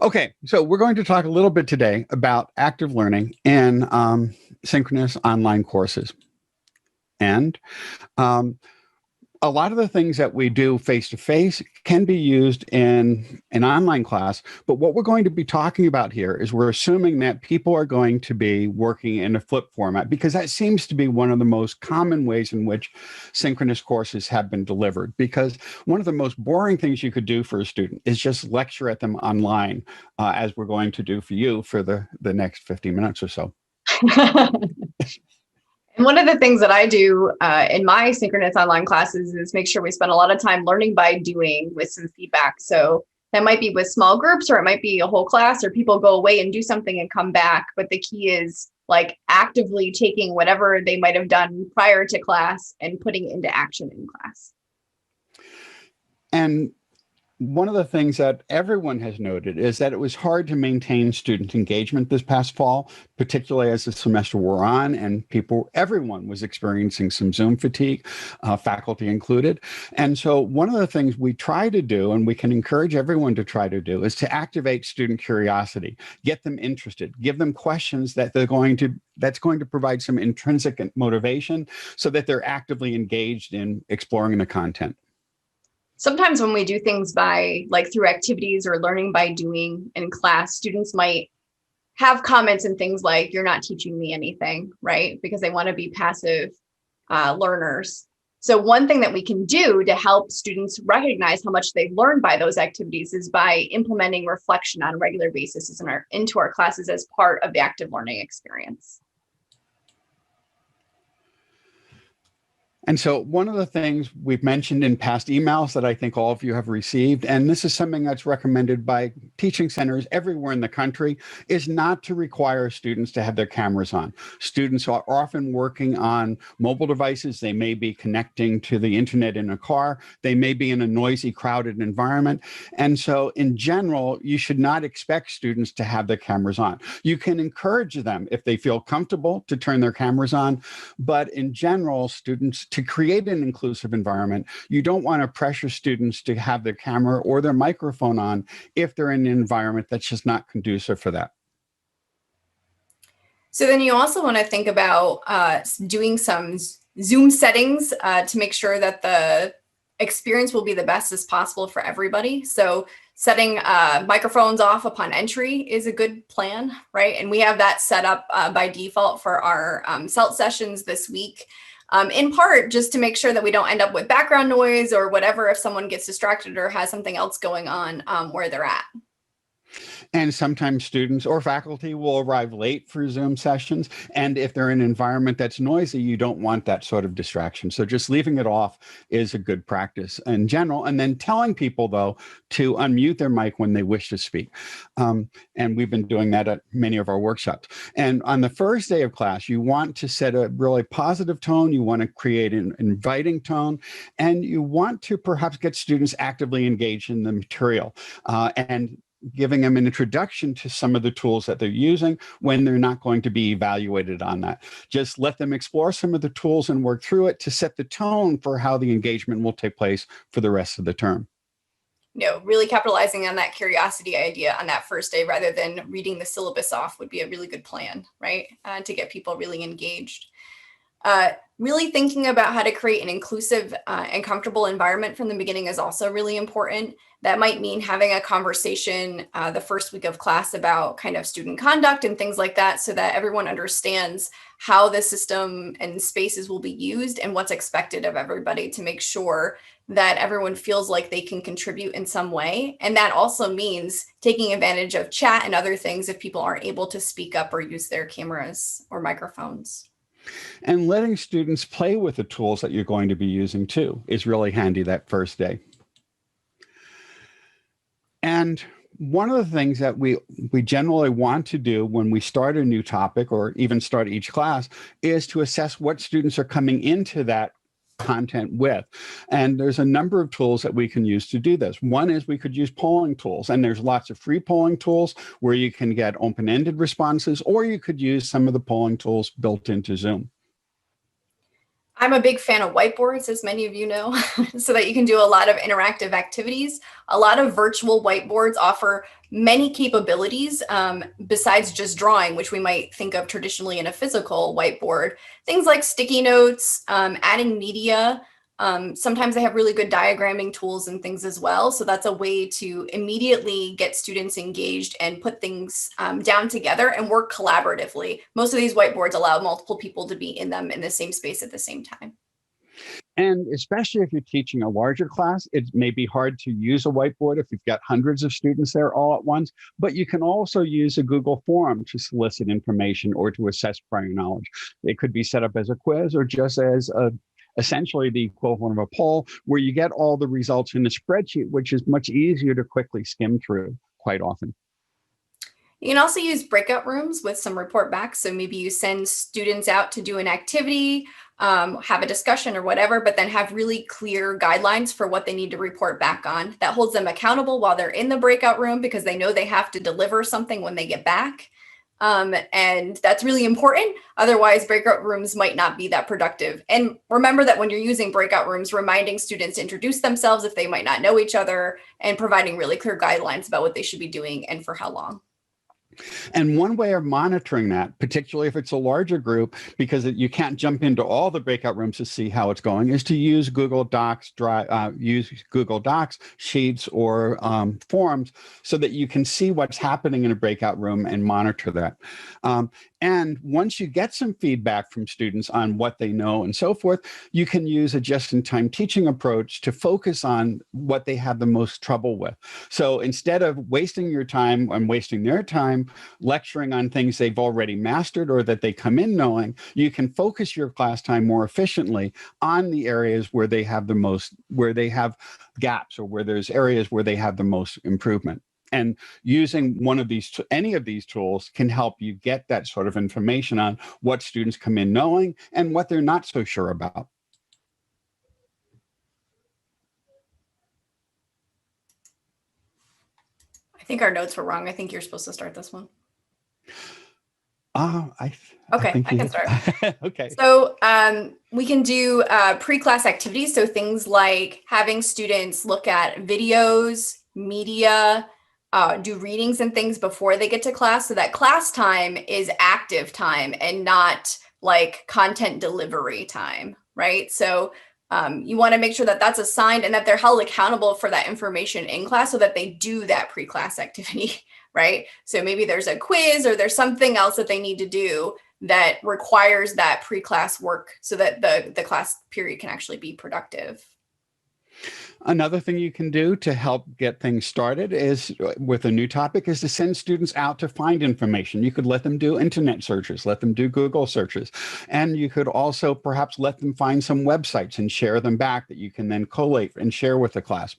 Okay, so we're going to talk a little bit today about active learning and synchronous online courses. And um, a lot of the things that we do face to face can be used in an online class. But what we're going to be talking about here is we're assuming that people are going to be working in a flip format because that seems to be one of the most common ways in which synchronous courses have been delivered. Because one of the most boring things you could do for a student is just lecture at them online, as we're going to do for you for the next 50 minutes or so. And one of the things that I do in my synchronous online classes is make sure we spend a lot of time learning by doing with some feedback. So that might be with small groups, or it might be a whole class, or people go away and do something and come back. But the key is like actively taking whatever they might have done prior to class and putting it into action in class. And one of the things that everyone has noted is that it was hard to maintain student engagement this past fall, particularly as the semester wore on and everyone was experiencing some Zoom fatigue, faculty included. And so one of the things we try to do, and we can encourage everyone to try to do, is to activate student curiosity, get them interested, give them questions that's going to provide some intrinsic motivation so that they're actively engaged in exploring the content. Sometimes when we do things by like through activities or learning by doing in class, students might have comments and things like, you're not teaching me anything, right? Because they want to be passive learners. So one thing that we can do to help students recognize how much they've learned by those activities is by implementing reflection on a regular basis into our classes as part of the active learning experience. And so one of the things we've mentioned in past emails that I think all of you have received, and this is something that's recommended by teaching centers everywhere in the country, is not to require students to have their cameras on. Students are often working on mobile devices. They may be connecting to the internet in a car. They may be in a noisy, crowded environment. And so in general, you should not expect students to have their cameras on. You can encourage them if they feel comfortable to turn their cameras on, but in general, students, to create an inclusive environment, you don't want to pressure students to have their camera or their microphone on if they're in an environment that's just not conducive for that. So then you also want to think about doing some Zoom settings to make sure that the experience will be the best as possible for everybody. So setting microphones off upon entry is a good plan, right? And we have that set up by default for our CELT sessions this week. In part, just to make sure that we don't end up with background noise or whatever if someone gets distracted or has something else going on where they're at. And sometimes students or faculty will arrive late for Zoom sessions. And if they're in an environment that's noisy, you don't want that sort of distraction. So just leaving it off is a good practice in general. And then telling people, though, to unmute their mic when they wish to speak. And we've been doing that at many of our workshops. And on the first day of class, you want to set a really positive tone. You want to create an inviting tone. And you want to perhaps get students actively engaged in the material. And giving them an introduction to some of the tools that they're using when they're not going to be evaluated on that. Just let them explore some of the tools and work through it to set the tone for how the engagement will take place for the rest of the term. Really capitalizing on that curiosity idea on that first day rather than reading the syllabus off would be a really good plan, right? To get people really engaged. Really thinking about how to create an inclusive and comfortable environment from the beginning is also really important. That might mean having a conversation the first week of class about kind of student conduct and things like that so that everyone understands how the system and spaces will be used and what's expected of everybody to make sure that everyone feels like they can contribute in some way. And that also means taking advantage of chat and other things if people aren't able to speak up or use their cameras or microphones. And letting students play with the tools that you're going to be using too is really handy that first day. And one of the things that we generally want to do when we start a new topic or even start each class is to assess what students are coming into that content with. And there's a number of tools that we can use to do this. One is we could use polling tools, and there's lots of free polling tools where you can get open-ended responses, or you could use some of the polling tools built into Zoom. I'm a big fan of whiteboards, as many of you know, so that you can do a lot of interactive activities. A lot of virtual whiteboards offer many capabilities besides just drawing, which we might think of traditionally in a physical whiteboard. Things like sticky notes, adding media. Sometimes they have really good diagramming tools and things as well. So that's a way to immediately get students engaged and put things down together and work collaboratively. Most of these whiteboards allow multiple people to be in them in the same space at the same time. And especially if you're teaching a larger class, it may be hard to use a whiteboard if you've got hundreds of students there all at once, but you can also use a Google form to solicit information or to assess prior knowledge. It could be set up as a quiz or just as essentially the equivalent of a poll where you get all the results in a spreadsheet, which is much easier to quickly skim through quite often. You can also use breakout rooms with some report back. So maybe you send students out to do an activity, have a discussion or whatever, but then have really clear guidelines for what they need to report back on. That holds them accountable while they're in the breakout room because they know they have to deliver something when they get back. And that's really important. Otherwise, breakout rooms might not be that productive. And remember that when you're using breakout rooms, reminding students to introduce themselves if they might not know each other and providing really clear guidelines about what they should be doing and for how long. And one way of monitoring that, particularly if it's a larger group, because you can't jump into all the breakout rooms to see how it's going, is to use Google Docs, Sheets, or Forms so that you can see what's happening in a breakout room and monitor that. And once you get some feedback from students on what they know and so forth, you can use a just-in-time teaching approach to focus on what they have the most trouble with. So instead of wasting your time and wasting their time lecturing on things they've already mastered or that they come in knowing, you can focus your class time more efficiently on the areas where they have where they have gaps or where there's areas where they have the most improvement. And using any of these tools can help you get that sort of information on what students come in knowing and what they're not so sure about. I think our notes were wrong. I think you're supposed to start this one. I can start. Okay. So we can do pre-class activities. So things like having students look at videos, media, do readings and things before they get to class so that class time is active time and not like content delivery time, right? So you want to make sure that that's assigned and that they're held accountable for that information in class so that they do that pre-class activity, right? So maybe there's a quiz or there's something else that they need to do that requires that pre-class work so that the class period can actually be productive. Another thing you can do to help get things started is with a new topic is to send students out to find information. You could let them do internet searches, let them do Google searches, and you could also perhaps let them find some websites and share them back that you can then collate and share with the class.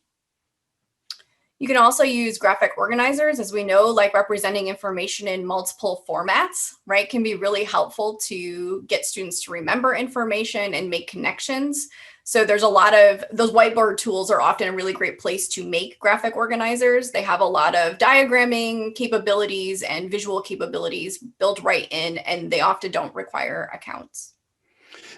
You can also use graphic organizers, as we know, like representing information in multiple formats, right, can be really helpful to get students to remember information and make connections. So there's a lot of those whiteboard tools are often a really great place to make graphic organizers. They have a lot of diagramming capabilities and visual capabilities built right in, and they often don't require accounts.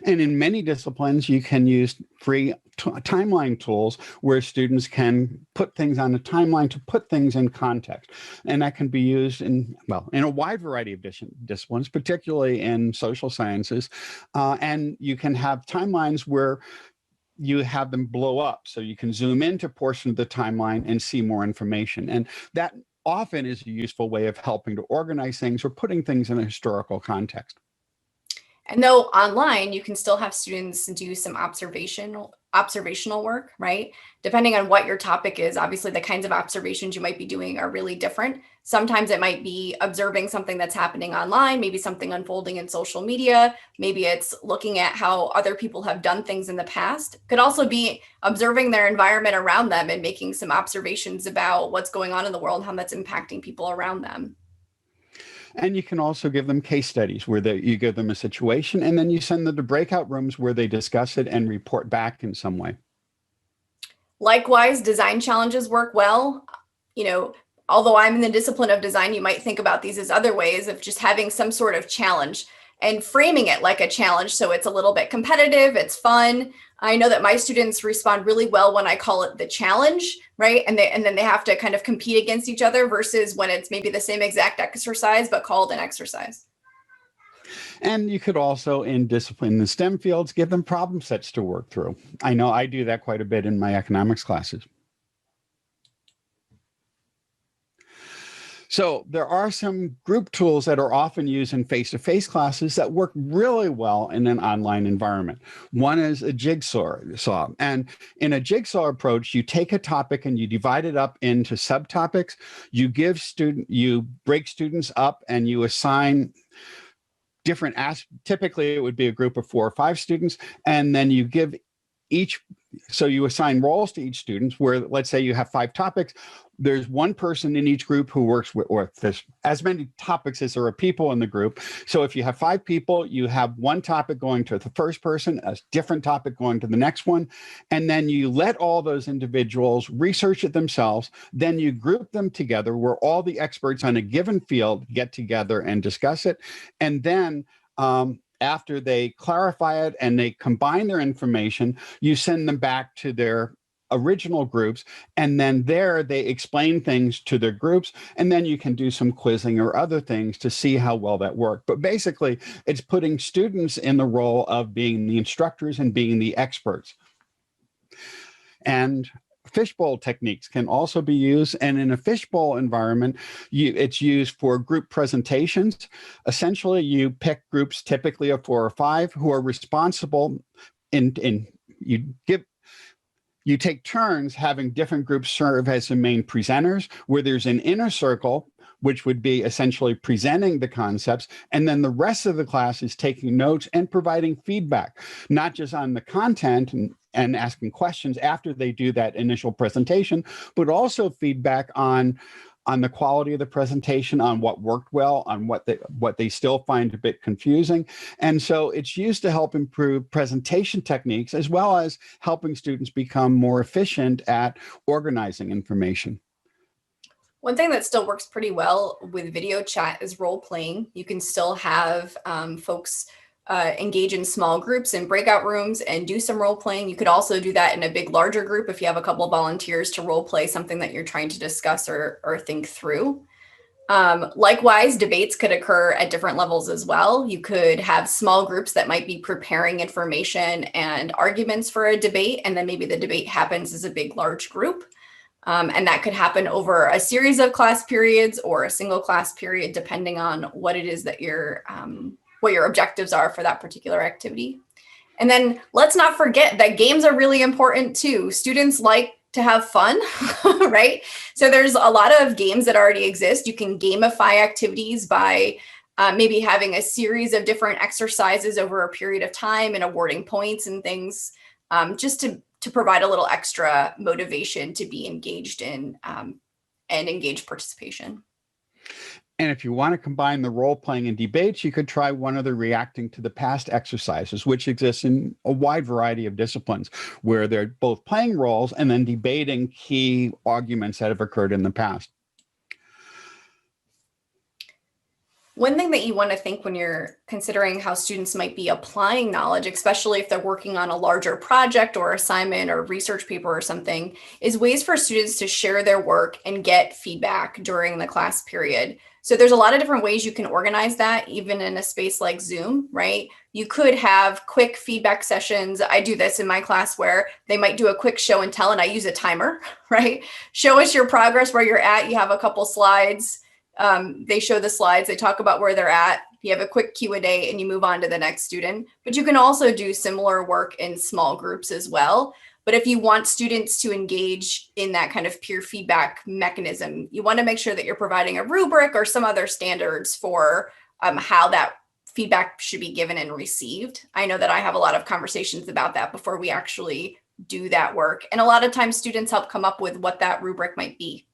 And in many disciplines, you can use free timeline tools where students can put things on a timeline to put things in context. And that can be used in a wide variety of disciplines, particularly in social sciences. And you can have timelines where you have them blow up. So you can zoom into a portion of the timeline and see more information. And that often is a useful way of helping to organize things or putting things in a historical context. And though online, you can still have students do some observational work, right? Depending on what your topic is, obviously the kinds of observations you might be doing are really different. Sometimes it might be observing something that's happening online, maybe something unfolding in social media. Maybe it's looking at how other people have done things in the past. Could also be observing their environment around them and making some observations about what's going on in the world, how that's impacting people around them. And you can also give them case studies where you give them a situation and then you send them to breakout rooms where they discuss it and report back in some way. Likewise, design challenges work well. Although I'm in the discipline of design, you might think about these as other ways of just having some sort of challenge. and framing it like a challenge. So it's a little bit competitive, it's fun. I know that my students respond really well when I call it the challenge, right? And then they have to kind of compete against each other versus when it's maybe the same exact exercise, but called an exercise. And you could also, in discipline in the STEM fields, give them problem sets to work through. I know I do that quite a bit in my economics classes. So there are some group tools that are often used in face-to-face classes that work really well in an online environment. One is a jigsaw. And in a jigsaw approach, you take a topic and you divide it up into subtopics. You break students up and you assign different typically it would be a group of 4 or 5 students, and then you give so you assign roles to each student where, let's say you have 5 topics. There's one person in each group who works with, or there's as many topics as there are people in the group. So if you have 5 people, you have one topic going to the first person, a different topic going to the next one. And then you let all those individuals research it themselves. Then you group them together where all the experts on a given field get together and discuss it. And then after they clarify it and they combine their information, you send them back to their original groups, and then there they explain things to their groups, and then you can do some quizzing or other things to see how well that worked. But basically, it's putting students in the role of being the instructors and being the experts. And fishbowl techniques can also be used. And in a fishbowl environment, it's used for group presentations. Essentially, you pick groups typically of 4 or 5 who are responsible you take turns having different groups serve as the main presenters, where there's an inner circle, which would be essentially presenting the concepts. And then the rest of the class is taking notes and providing feedback, not just on the content and asking questions after they do that initial presentation, but also feedback on the quality of the presentation, on what worked well, on what they still find a bit confusing. And so it's used to help improve presentation techniques, as well as helping students become more efficient at organizing information. One thing that still works pretty well with video chat is role playing. You can still have folks engage in small groups and breakout rooms and do some role playing. You could also do that in a big, larger group if you have a couple of volunteers to role play something that you're trying to discuss or think through. Likewise, debates could occur at different levels as well. You could have small groups that might be preparing information and arguments for a debate, and then maybe the debate happens as a big, large group. And that could happen over a series of class periods or a single class period, depending on what it is that what your objectives are for that particular activity. And then let's not forget that games are really important too. Students like to have fun, right? So there's a lot of games that already exist. You can gamify activities by maybe having a series of different exercises over a period of time and awarding points and things, just to provide a little extra motivation to be engaged in and engage participation. And if you want to combine the role playing and debates, you could try one of the reacting to the past exercises, which exists in a wide variety of disciplines, where they're both playing roles and then debating key arguments that have occurred in the past. One thing that you want to think when you're considering how students might be applying knowledge, especially if they're working on a larger project or assignment or research paper or something, is ways for students to share their work and get feedback during the class period. So there's a lot of different ways you can organize that, even in a space like Zoom, right? You could have quick feedback sessions. I do this in my class where they might do a quick show and tell, and I use a timer, right? Show us your progress, where you're at. You have a couple slides. They show the slides. They talk about where they're at. You have a quick Q&A and you move on to the next student. But you can also do similar work in small groups as well. But if you want students to engage in that kind of peer feedback mechanism, you want to make sure that you're providing a rubric or some other standards for how that feedback should be given and received. I know that I have a lot of conversations about that before we actually do that work. And a lot of times students help come up with what that rubric might be.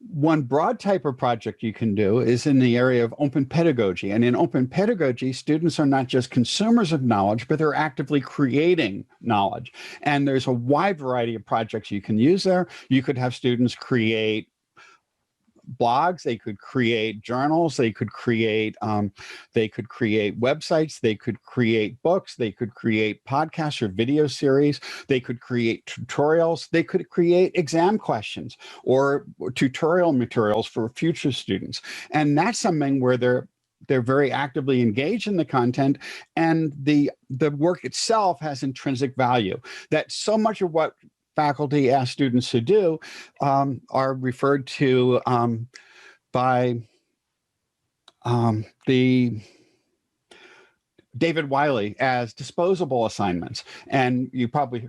One broad type of project you can do is in the area of open pedagogy. And in open pedagogy, students are not just consumers of knowledge, but they're actively creating knowledge. And there's a wide variety of projects you can use there. You could have students create blogs, they could create journals, they could create websites, they could create books, they could create podcasts or video series, they could create tutorials, they could create exam questions or tutorial materials for future students. And that's something where they're very actively engaged in the content, and the work itself has intrinsic value. That so much of what faculty ask students to do are referred to by the David Wiley as disposable assignments. And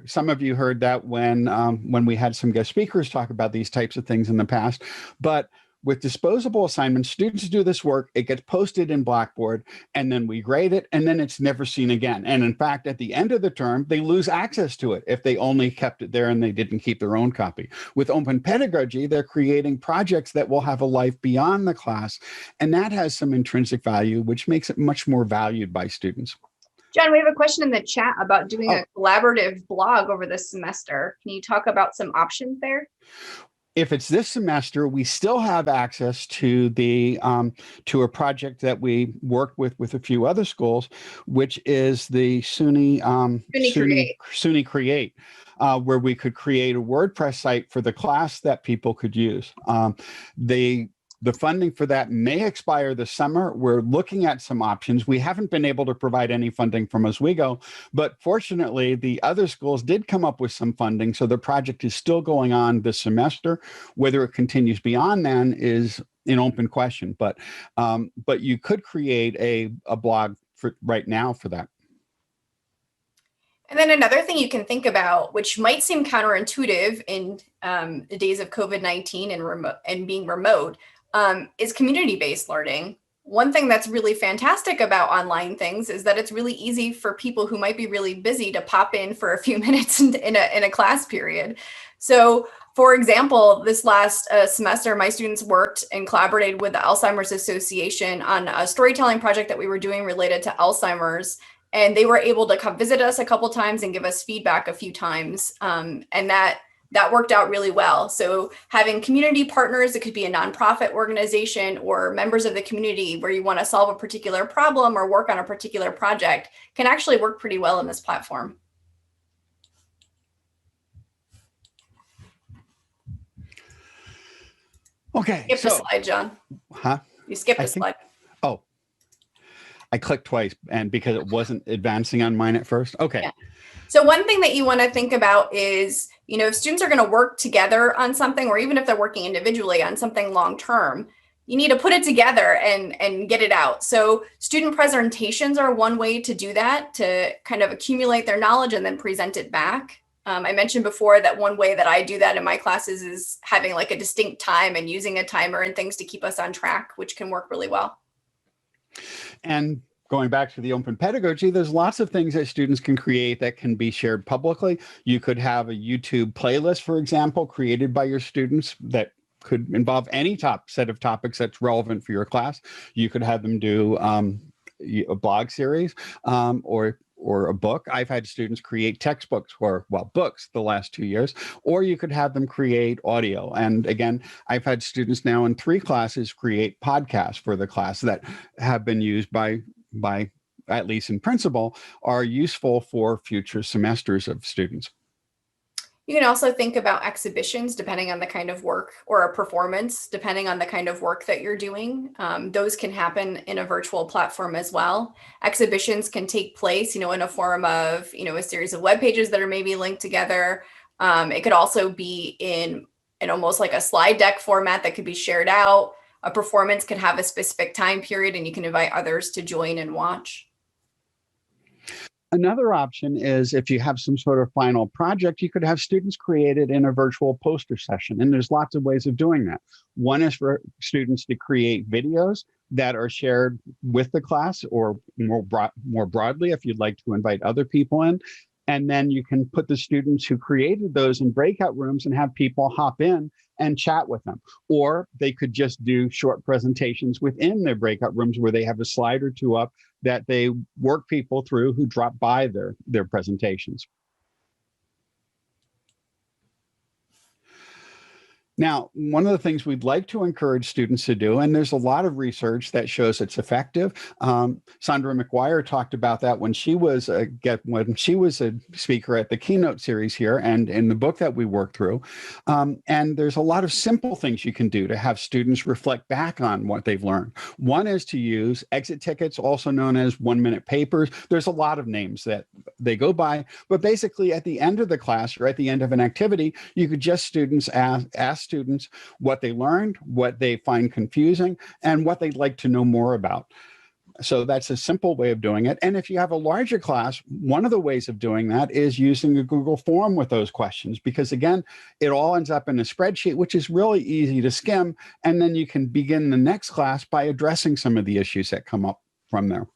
some of you heard that when we had some guest speakers talk about these types of things in the past. But with disposable assignments, students do this work, it gets posted in Blackboard, and then we grade it, and then it's never seen again. And in fact, at the end of the term, they lose access to it if they only kept it there and they didn't keep their own copy. With open pedagogy, they're creating projects that will have a life beyond the class, and that has some intrinsic value, which makes it much more valued by students. John, we have a question in the chat about doing a collaborative blog over the semester. Can you talk about some options there? If it's this semester, we still have access to to a project that we work with a few other schools, which is the SUNY Create, where we could create a WordPress site for the class that people could use. The funding for that may expire this summer. We're looking at some options. We haven't been able to provide any funding from Oswego, but fortunately, the other schools did come up with some funding, so the project is still going on this semester. Whether it continues beyond then is an open question, but you could create a blog for right now for that. And then another thing you can think about, which might seem counterintuitive in the days of COVID-19 and being remote, is community-based learning. One thing that's really fantastic about online things is that it's really easy for people who might be really busy to pop in for a few minutes in a class period. So, for example, this last semester, my students worked and collaborated with the Alzheimer's Association on a storytelling project that we were doing related to Alzheimer's. And they were able to come visit us a couple times and give us feedback a few times. And that worked out really well. So having community partners, it could be a nonprofit organization or members of the community where you want to solve a particular problem or work on a particular project, can actually work pretty well in this platform. Okay. Skip the slide, John. Huh? You skipped a slide. Oh, I clicked twice, and because it wasn't advancing on mine at first. Okay. Yeah. So one thing that you want to think about is, if students are going to work together on something, or even if they're working individually on something long-term, you need to put it together and get it out. So student presentations are one way to do that, to kind of accumulate their knowledge and then present it back. I mentioned before that one way that I do that in my classes is having like a distinct time and using a timer and things to keep us on track, which can work really well. And going back to the open pedagogy, there's lots of things that students can create that can be shared publicly. You could have a YouTube playlist, for example, created by your students that could involve any set of topics that's relevant for your class. You could have them do a blog series or a book. I've had students create textbooks books the last 2 years, or you could have them create audio. And again, I've had students now in 3 classes create podcasts for the class that have been used by, at least in principle, are useful for future semesters of students. You can also think about exhibitions depending on the kind of work, or a performance depending on the kind of work that you're doing. Those can happen in a virtual platform as well. Exhibitions can take place, in a form of, a series of web pages that are maybe linked together. It could also be in almost like a slide deck format that could be shared out. A performance could have a specific time period and you can invite others to join and watch. Another option is if you have some sort of final project, you could have students create it in a virtual poster session. And there's lots of ways of doing that. One is for students to create videos that are shared with the class, or more broadly, if you'd like to invite other people in. And then you can put the students who created those in breakout rooms and have people hop in and chat with them. Or they could just do short presentations within their breakout rooms where they have a slide or two up that they work people through who drop by their presentations. Now, one of the things we'd like to encourage students to do, and there's a lot of research that shows it's effective. Sandra McGuire talked about that when she was a speaker at the keynote series here, and in the book that we worked through. And there's a lot of simple things you can do to have students reflect back on what they've learned. One is to use exit tickets, also known as 1-minute papers. There's a lot of names that they go by, but basically at the end of the class or at the end of an activity, you could just ask students what they learned, what they find confusing, and what they'd like to know more about. So that's a simple way of doing it. And if you have a larger class, one of the ways of doing that is using a Google form with those questions, because again, it all ends up in a spreadsheet, which is really easy to skim. And then you can begin the next class by addressing some of the issues that come up from there.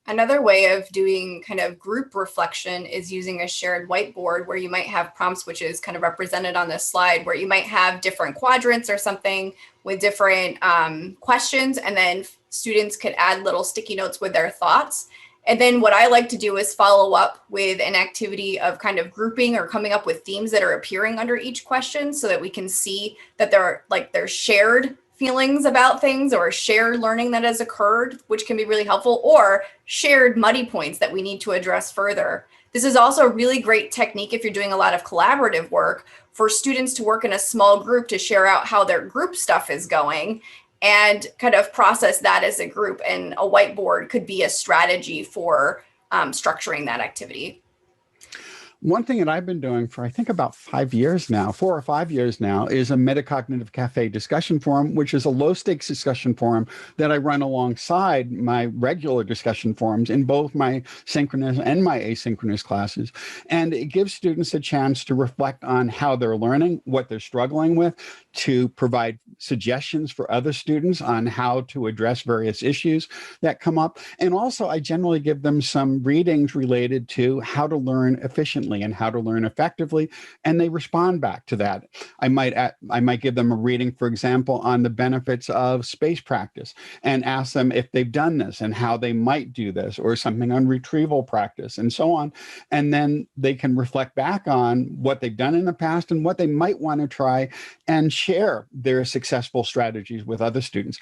Another way of doing kind of group reflection is using a shared whiteboard where you might have prompts, which is kind of represented on this slide, where you might have different quadrants or something with different questions, and then students could add little sticky notes with their thoughts. And then what I like to do is follow up with an activity of kind of grouping or coming up with themes that are appearing under each question so that we can see that there's shared feelings about things or shared learning that has occurred, which can be really helpful, or shared muddy points that we need to address further. This is also a really great technique if you're doing a lot of collaborative work for students to work in a small group to share out how their group stuff is going and kind of process that as a group. And a whiteboard could be a strategy for structuring that activity. One thing that I've been doing for, I think, about 5 years now, 4 or 5 years now, is a Metacognitive Cafe discussion forum, which is a low-stakes discussion forum that I run alongside my regular discussion forums in both my synchronous and my asynchronous classes. And it gives students a chance to reflect on how they're learning, what they're struggling with, to provide suggestions for other students on how to address various issues that come up. And also, I generally give them some readings related to how to learn efficiently and how to learn effectively, and they respond back to that. I might give them a reading, for example, on the benefits of space practice and ask them if they've done this and how they might do this, or something on retrieval practice and so on. And then they can reflect back on what they've done in the past and what they might want to try and share their successful strategies with other students.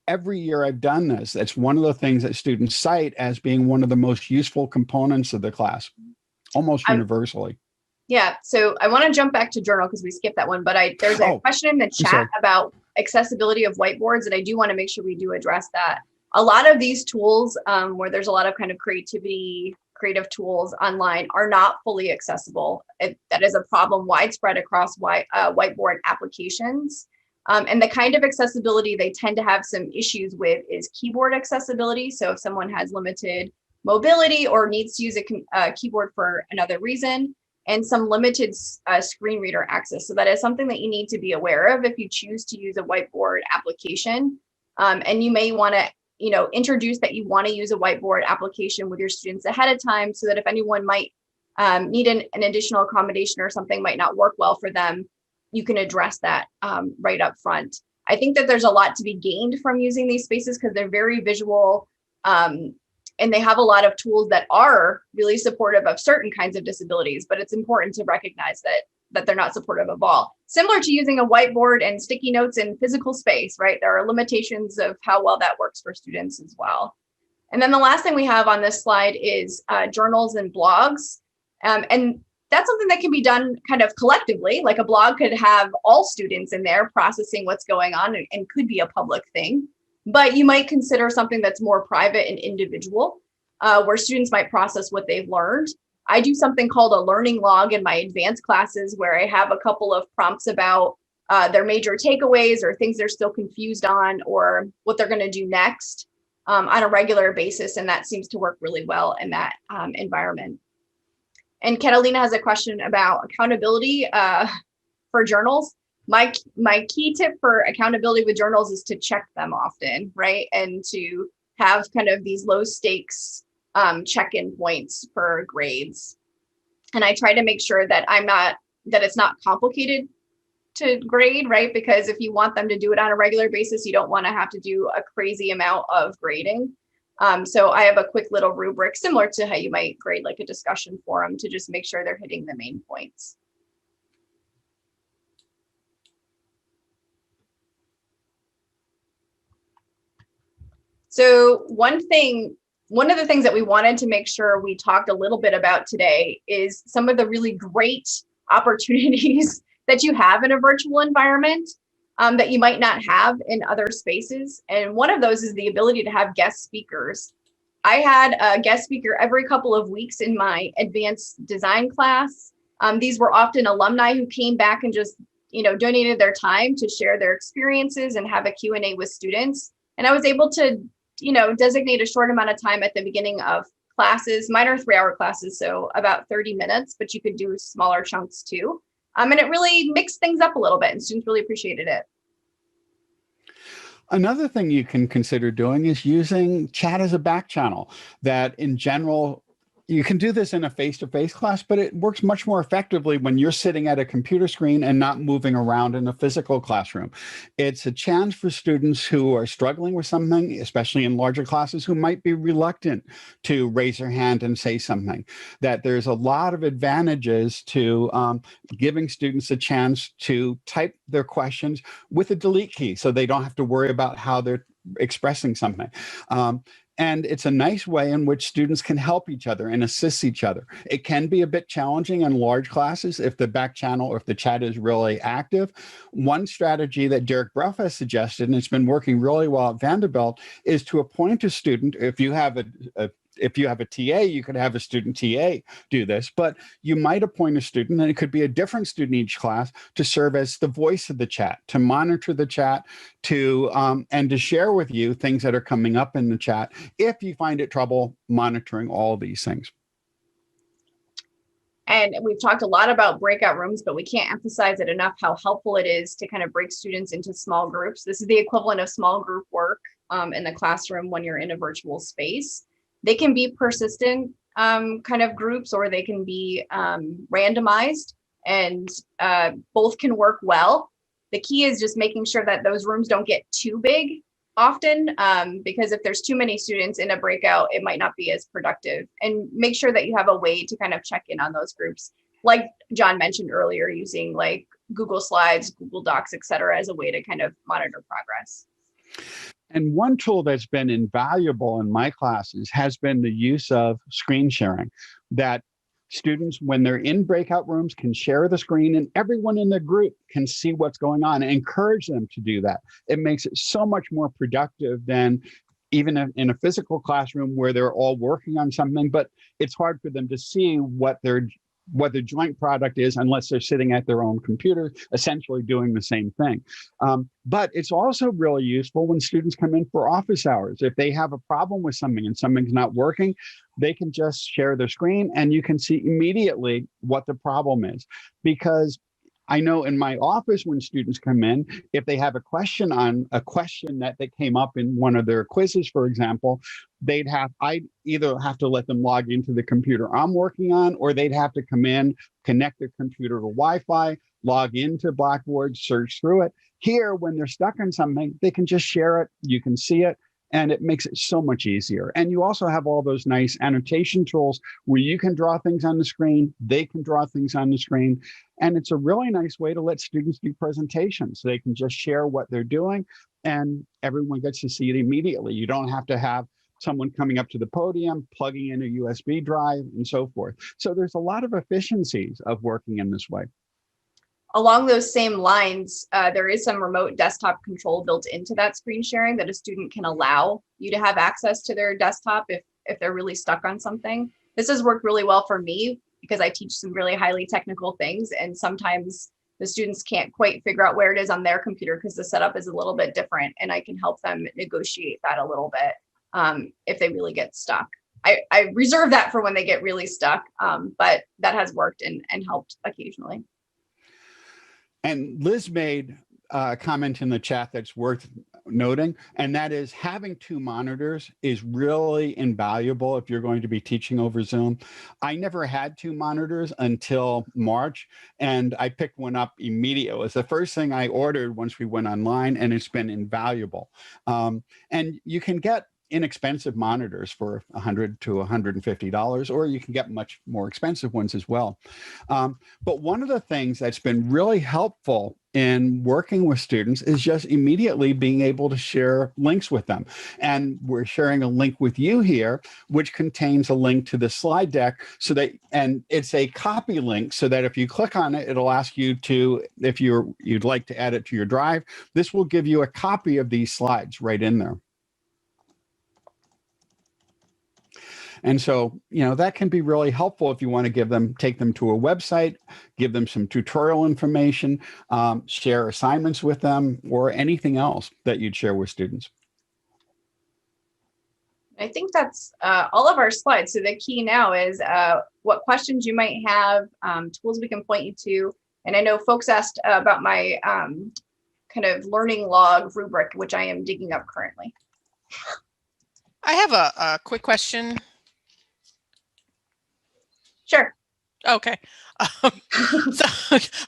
Every year I've done this, that's one of the things that students cite as being one of the most useful components of the class, almost universally. Yeah, so I want to jump back to journal because we skipped that one, but there's a question in the chat about accessibility of whiteboards, and I do want to make sure we do address that. A lot of these tools, where there's a lot of kind of creative tools online, are not fully accessible. That is a problem widespread across whiteboard applications. And the kind of accessibility they tend to have some issues with is keyboard accessibility. So if someone has limited mobility or needs to use a keyboard for another reason, and some limited screen reader access. So that is something that you need to be aware of if you choose to use a whiteboard application. And you may want to, introduce that you want to use a whiteboard application with your students ahead of time, so that if anyone might need an additional accommodation or something might not work well for them, you can address that right up front. I think that there's a lot to be gained from using these spaces because they're very visual. And they have a lot of tools that are really supportive of certain kinds of disabilities, but it's important to recognize that they're not supportive of all. Similar to using a whiteboard and sticky notes in physical space, right? There are limitations of how well that works for students as well. And then the last thing we have on this slide is journals and blogs. And that's something that can be done kind of collectively. Like a blog could have all students in there processing what's going on and could be a public thing. But you might consider something that's more private and individual, where students might process what they've learned. I do something called a learning log in my advanced classes, where I have a couple of prompts about their major takeaways or things they're still confused on, or what they're going to do next on a regular basis. And that seems to work really well in that environment. And Catalina has a question about accountability for journals. My key tip for accountability with journals is to check them often, right? And to have kind of these low stakes check-in points for grades. And I try to make sure that it's not complicated to grade, right? Because if you want them to do it on a regular basis, you don't want to have to do a crazy amount of grading. So I have a quick little rubric similar to how you might grade like a discussion forum to just make sure they're hitting the main points. So one of the things that we wanted to make sure we talked a little bit about today is some of the really great opportunities that you have in a virtual environment that you might not have in other spaces. And one of those is the ability to have guest speakers. I had a guest speaker every couple of weeks in my advanced design class. These were often alumni who came back and just, donated their time to share their experiences and have a Q&A with students. And I was able to, designate a short amount of time at the beginning of classes. Mine are 3-hour classes, so about 30 minutes, but you could do smaller chunks too. And it really mixed things up a little bit, and students really appreciated it. Another thing you can consider doing is using chat as a back channel. That in general, you can do this in a face-to-face class, but it works much more effectively when you're sitting at a computer screen and not moving around in a physical classroom. It's a chance for students who are struggling with something, especially in larger classes, who might be reluctant to raise their hand and say something. That there's a lot of advantages to giving students a chance to type their questions with a delete key so they don't have to worry about how they're expressing something. And it's a nice way in which students can help each other and assist each other. It can be a bit challenging in large classes if the back channel or if the chat is really active. One strategy that Derek Bruff has suggested, and it's been working really well at Vanderbilt, is to appoint a student. If you have a TA, you could have a student TA do this, but you might appoint a student, and it could be a different student each class, to serve as the voice of the chat, to monitor the chat, and to share with you things that are coming up in the chat if you find it trouble monitoring all these things. And we've talked a lot about breakout rooms, but we can't emphasize it enough how helpful it is to kind of break students into small groups. This is the equivalent of small group work in the classroom when you're in a virtual space. They can be persistent kind of groups, or they can be randomized, and both can work well. The key is just making sure that those rooms don't get too big often, because if there's too many students in a breakout, it might not be as productive. And make sure that you have a way to kind of check in on those groups. Like John mentioned earlier, using like Google Slides, Google Docs, et cetera, as a way to kind of monitor progress. And one tool that's been invaluable in my classes has been the use of screen sharing, that students, when they're in breakout rooms, can share the screen and everyone in the group can see what's going on, and encourage them to do that. It makes it so much more productive than even in a physical classroom where they're all working on something, but it's hard for them to see what the joint product is unless they're sitting at their own computer, essentially doing the same thing. But it's also really useful when students come in for office hours. If they have a problem with something and something's not working, they can just share their screen and you can see immediately what the problem is. Because I know in my office, when students come in, if they have a question on a question that came up in one of their quizzes, for example, I'd either have to let them log into the computer I'm working on, or they'd have to come in, connect their computer to Wi-Fi, log into Blackboard, search through it. Here, when they're stuck on something, they can just share it. You can see it. And it makes it so much easier. And you also have all those nice annotation tools where you can draw things on the screen, they can draw things on the screen. And it's a really nice way to let students do presentations. They can just share what they're doing and everyone gets to see it immediately. You don't have to have someone coming up to the podium, plugging in a USB drive and so forth. So there's a lot of efficiencies of working in this way. Along those same lines, there is some remote desktop control built into that screen sharing that a student can allow you to have access to their desktop if they're really stuck on something. This has worked really well for me because I teach some really highly technical things, and sometimes the students can't quite figure out where it is on their computer because the setup is a little bit different, and I can help them negotiate that a little bit if they really get stuck. I reserve that for when they get really stuck, but that has worked and helped occasionally. And Liz made a comment in the chat that's worth noting, and that is having two monitors is really invaluable if you're going to be teaching over Zoom. I never had two monitors until March, and I picked one up immediately. It was the first thing I ordered once we went online, and it's been invaluable. And you can get inexpensive monitors for $100 to $150, or you can get much more expensive ones as well. But one of the things that's been really helpful in working with students is just immediately being able to share links with them. And we're sharing a link with you here, which contains a link to the slide deck, so that, and it's a copy link, so that if you click on it, it'll ask you to, if you'd like to add it to your drive, this will give you a copy of these slides right in there. And so, that can be really helpful if you want to take them to a website, give them some tutorial information, share assignments with them, or anything else that you'd share with students. I think that's all of our slides. So the key now is what questions you might have, tools we can point you to. And I know folks asked about my kind of learning log rubric, which I am digging up currently. I have a quick question. Sure. Okay. So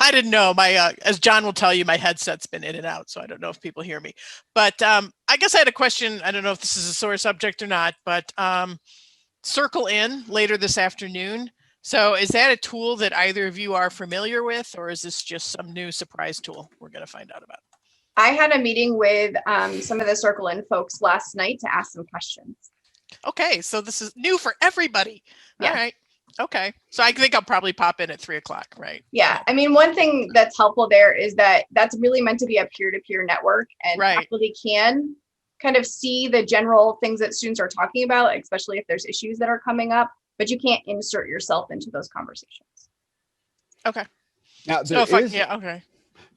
I didn't know, my as John will tell you, my headset's been in and out, so I don't know if people hear me. But I guess I had a question. I don't know if this is a sore subject or not, but Circle In later this afternoon. So is that a tool that either of you are familiar with, or is this just some new surprise tool we're going to find out about? I had a meeting with some of the Circle In folks last night to ask some questions. Okay, so this is new for everybody. Yes. All right. Okay, so I think I'll probably pop in at 3 o'clock, right? Yeah, I mean, one thing that's helpful there is that that's really meant to be a peer-to-peer network, and faculty can kind of see the general things that students are talking about, especially if there's issues that are coming up, but you can't insert yourself into those conversations. Okay. Now,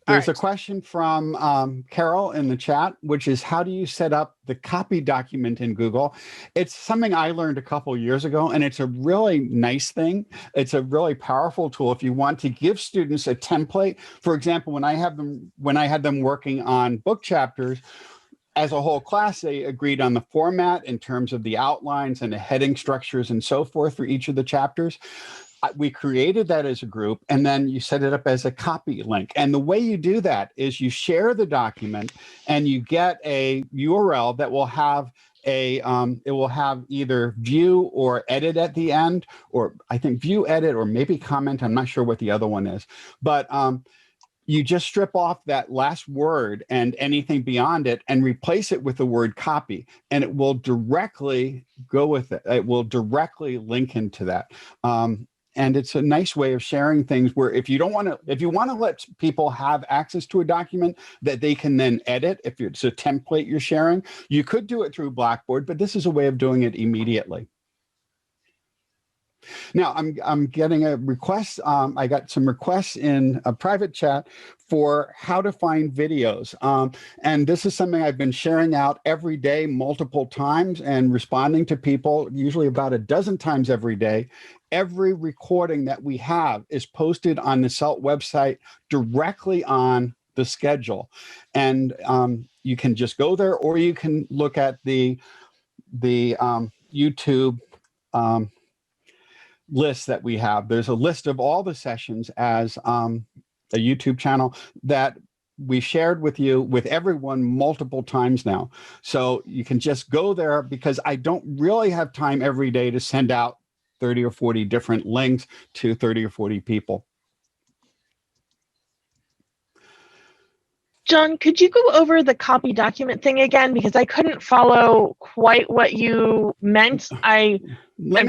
there's a question from Carol in the chat, which is, how do you set up the copy document in Google? It's something I learned a couple years ago, and it's a really nice thing. It's a really powerful tool if you want to give students a template. For example, when I had them working on book chapters, as a whole class, they agreed on the format in terms of the outlines and the heading structures and so forth for each of the chapters. We created that as a group, and then you set it up as a copy link. And the way you do that is you share the document, and you get a URL that will have it will have either view or edit at the end, or I think view, edit, or maybe comment. I'm not sure what the other one is, but you just strip off that last word and anything beyond it and replace it with the word copy, and it will directly go with it. It will directly link into that. And it's a nice way of sharing things where if you want to let people have access to a document that they can then edit, if it's a template you're sharing, you could do it through Blackboard, but this is a way of doing it immediately. Now, I'm getting a request. I got some requests in a private chat for how to find videos. And this is something I've been sharing out every day, multiple times, and responding to people, usually about a dozen times every day. Every recording that we have is posted on the SELT website directly on the schedule. And you can just go there, or you can look at the YouTube list that we have. There's a list of all the sessions as a YouTube channel that we shared with everyone multiple times now. So you can just go there, because I don't really have time every day to send out 30 or 40 different links to 30 or 40 people. John, could you go over the copy document thing again? Because I couldn't follow quite what you meant. I'm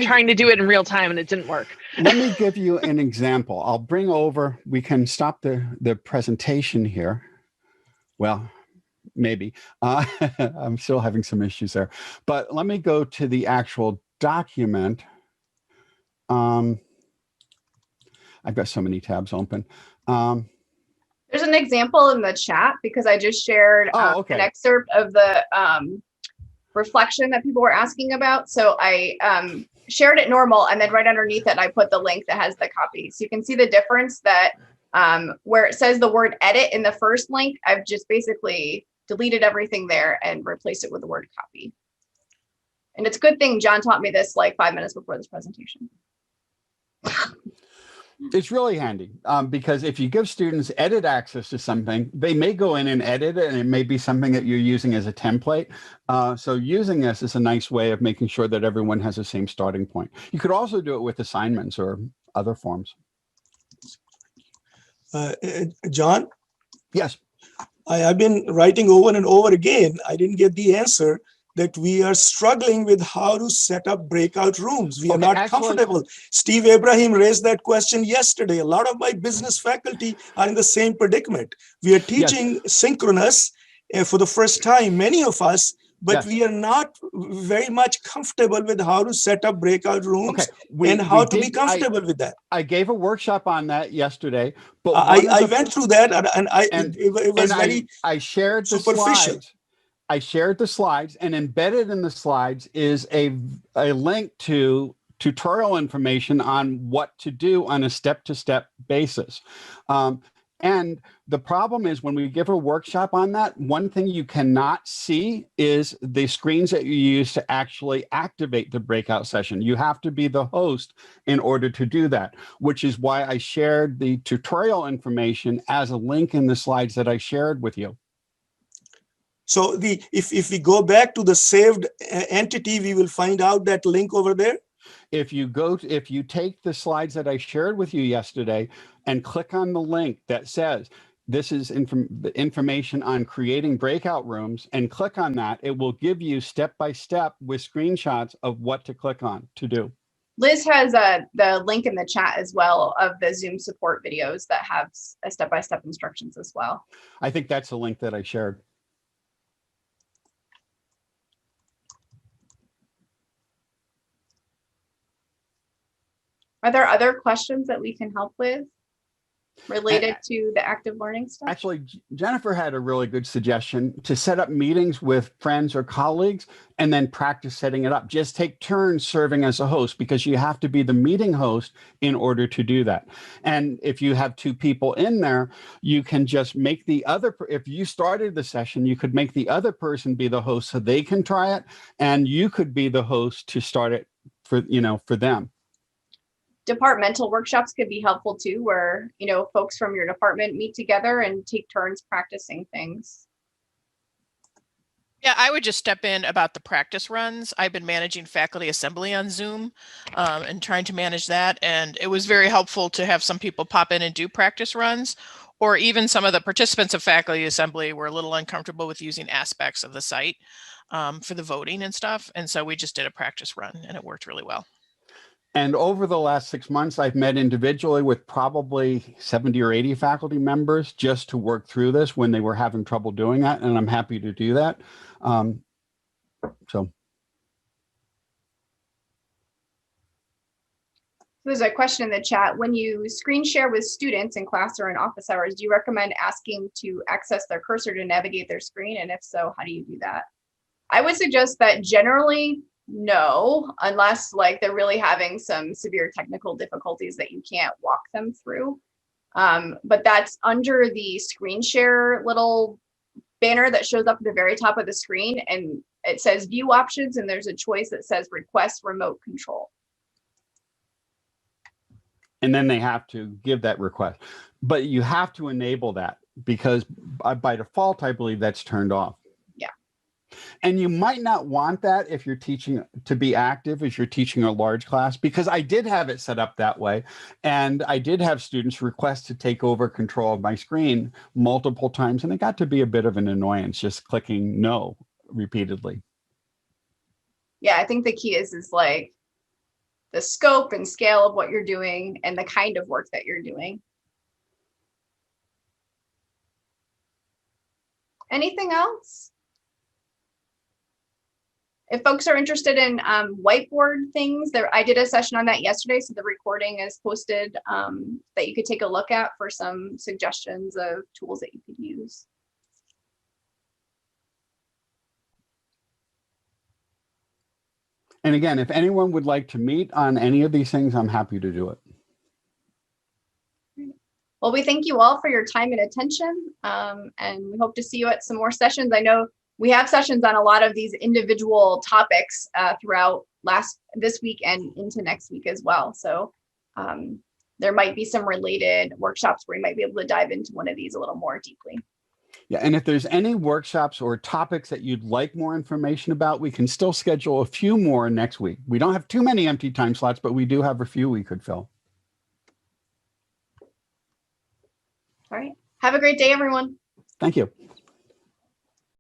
trying to do it in real time and it didn't work. Let me give you an example. I'll bring over, we can stop the presentation here. Well, maybe. I'm still having some issues there. But let me go to the actual document. I've got so many tabs open. There's an example in the chat, because I just shared an excerpt of the reflection that people were asking about. So I shared it normal, and then right underneath it, I put the link that has the copy. So you can see the difference that where it says the word edit in the first link, I've just basically deleted everything there and replaced it with the word copy. And it's a good thing John taught me this like 5 minutes before this presentation. It's really handy because if you give students edit access to something, they may go in and edit it, and it may be something that you're using as a template. So using this is a nice way of making sure that everyone has the same starting point. You could also do it with assignments or other forms. John? Yes. I've been writing over and over again. I didn't get the answer that we are struggling with how to set up breakout rooms. We are Okay, not actually- comfortable. Steve Abraham raised that question yesterday. A lot of my business faculty are in the same predicament. We are teaching synchronous for the first time, many of us, but Yes. we are not very much comfortable with how to set up breakout rooms Okay, and how to be comfortable with that. I gave a workshop on that yesterday, but I went through that and it was and very I shared the superficial. slides. I shared the slides, and embedded in the slides is a link to tutorial information on what to do on a step-to-step basis. And the problem is when we give a workshop on that, one thing you cannot see is the screens that you use to actually activate the breakout session. You have to be the host in order to do that, which is why I shared the tutorial information as a link in the slides that I shared with you. So if we go back to the saved entity, we will find out that link over there. If you take the slides that I shared with you yesterday and click on the link that says this is information on creating breakout rooms and click on that, it will give you step-by-step with screenshots of what to click on to do. Liz has the link in the chat as well of the Zoom support videos that have step-by-step instructions as well. I think that's the link that I shared. Are there other questions that we can help with related to the active learning stuff? Actually, Jennifer had a really good suggestion to set up meetings with friends or colleagues and then practice setting it up. Just take turns serving as a host because you have to be the meeting host in order to do that. And if you have two people in there, you can just make the other, if you started the session, you could make the other person be the host so they can try it. And you could be the host to start it for them. Departmental workshops could be helpful too, where, folks from your department meet together and take turns practicing things. Yeah, I would just step in about the practice runs. I've been managing faculty assembly on Zoom and trying to manage that. And it was very helpful to have some people pop in and do practice runs, or even some of the participants of faculty assembly were a little uncomfortable with using aspects of the site for the voting and stuff. And so we just did a practice run and it worked really well. And over the last 6 months, I've met individually with probably 70 or 80 faculty members just to work through this when they were having trouble doing that. And I'm happy to do that. There's a question in the chat. When you screen share with students in class or in office hours, do you recommend asking to access their cursor to navigate their screen? And if so, how do you do that? I would suggest that generally, no, unless they're really having some severe technical difficulties that you can't walk them through. But that's under the screen share little banner that shows up at the very top of the screen, and it says view options, and there's a choice that says request remote control. And then they have to give that request, but you have to enable that because by default, I believe that's turned off. And you might not want that if you're teaching to be active, if you're teaching a large class, because I did have it set up that way. And I did have students request to take over control of my screen multiple times. And it got to be a bit of an annoyance just clicking no repeatedly. Yeah, I think the key is the scope and scale of what you're doing and the kind of work that you're doing. Anything else? If folks are interested in whiteboard things, I did a session on that yesterday, so the recording is posted that you could take a look at for some suggestions of tools that you could use. And again, if anyone would like to meet on any of these things, I'm happy to do it. Well, we thank you all for your time and attention, and we hope to see you at some more sessions. I know we have sessions on a lot of these individual topics throughout this week and into next week as well. So there might be some related workshops where you might be able to dive into one of these a little more deeply. Yeah, and if there's any workshops or topics that you'd like more information about, we can still schedule a few more next week. We don't have too many empty time slots, but we do have a few we could fill. All right. Have a great day, everyone. Thank you.